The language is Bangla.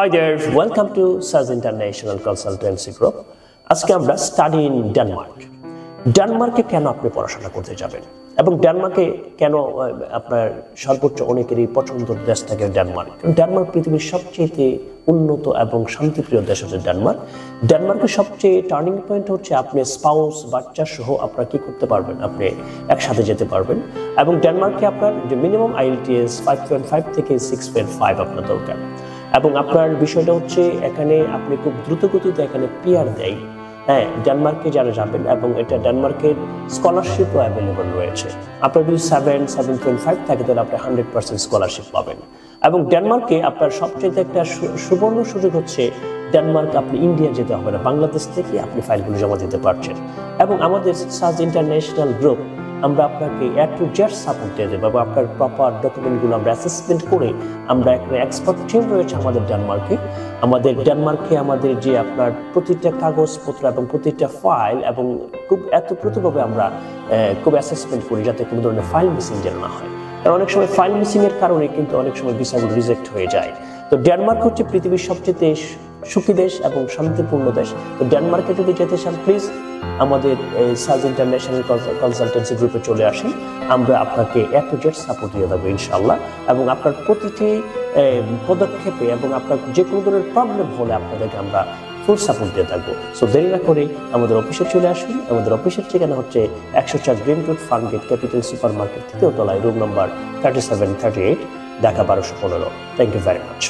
Hi there, welcome to SAS International Consultancy Group. আজকে আমরা স্টাডি ইন ডেনমার্ক। ডেনমার্কে কেন আপনি পড়াশোনা করতে যাবেন এবং ডেনমার্কে কেন আপনার সর্বোচ্চ অনেকেরই পছন্দের দেশ থাকে ডেনমার্ক। ডেনমার্ক পৃথিবীর সবচেয়ে উন্নত এবং শান্তিপ্রিয় দেশ হচ্ছে ডেনমার্ক। ডেনমার্কের সবচেয়ে টার্নিং পয়েন্ট হচ্ছে আপনি স্পাউস বাচ্চা সহ আপনারা কি করতে পারবেন, আপনি একসাথে যেতে পারবেন। এবং ডেনমার্কে আপনার যে মিনিমাম IELTS 5.5 থেকে 6.5 আপনার দরকার। এবং আপনার বিষয়টা হচ্ছে এখানে আপনি খুব দ্রুত গতিতে এখানে পিআর দেয়। হ্যাঁ, ডেনমার্কে যারা যাবেন এবং এটা ডেনমার্কের স্কলারশিপও অ্যাভেলেবল রয়েছে। আপনার যদি 7.5 থাকে তাহলে আপনি 100% স্কলারশিপ পাবেন। এবং ডেনমার্কে আপনার সবচেয়ে একটা সুবর্ণ সুযোগ হচ্ছে ডেনমার্ক আপনি ইন্ডিয়া যেতে হবে না, বাংলাদেশ থেকে আপনি ফাইলগুলো জমা দিতে পারছেন। এবং আমাদের সাজ ইন্টারন্যাশনাল গ্রুপ আমরা আপনাকে A to Z সাপোর্ট দিয়ে দেবো এবং আপনার প্রপার ডকুমেন্টগুলো আমরা অ্যাসেসমেন্ট করে আমরা একটা এক্সপার্ট টিম রয়েছে আমাদের ডেনমার্কে। আমাদের যে আপনার প্রতিটা কাগজপত্র এবং প্রতিটা ফাইল এবং খুব এতপ্রতভাবে আমরা খুব অ্যাসেসমেন্ট করি যাতে কোনো ধরনের ফাইল মিসিং যেন না হয়। কারণ অনেক সময় ফাইল মিসিং এর কারণে কিন্তু অনেক সময় ভিসাগুলো রিজেক্ট হয়ে যায়। তো ডেনমার্ক হচ্ছে পৃথিবীর সবচেয়ে সুখী দেশ এবং শান্তিপূর্ণ দেশ। তো ডেনমার্কে যদি যেতে চান প্লিজ আমাদের সাজ ইন্টারন্যাশনাল কনসালটেন্সি গ্রুপে চলে আসেন। আমরা আপনাকে A to Z সাপোর্ট দিয়ে দেবো ইনশাআল্লাহ। এবং আপনার প্রতিটি পদক্ষেপে এবং আপনার যে কোনো ধরনের প্রবলেম হলে আপনাদেরকে আমরা ফুল সাপোর্ট দিয়ে থাকবো। সো দেরি না করে আমাদের অফিসে চলে আসুন। আমাদের অফিসের ঠিকানা হচ্ছে 104 green road Farmgate capital super market 3য় তলায়, room number 3738, Dhaka 1215। Thank you very much.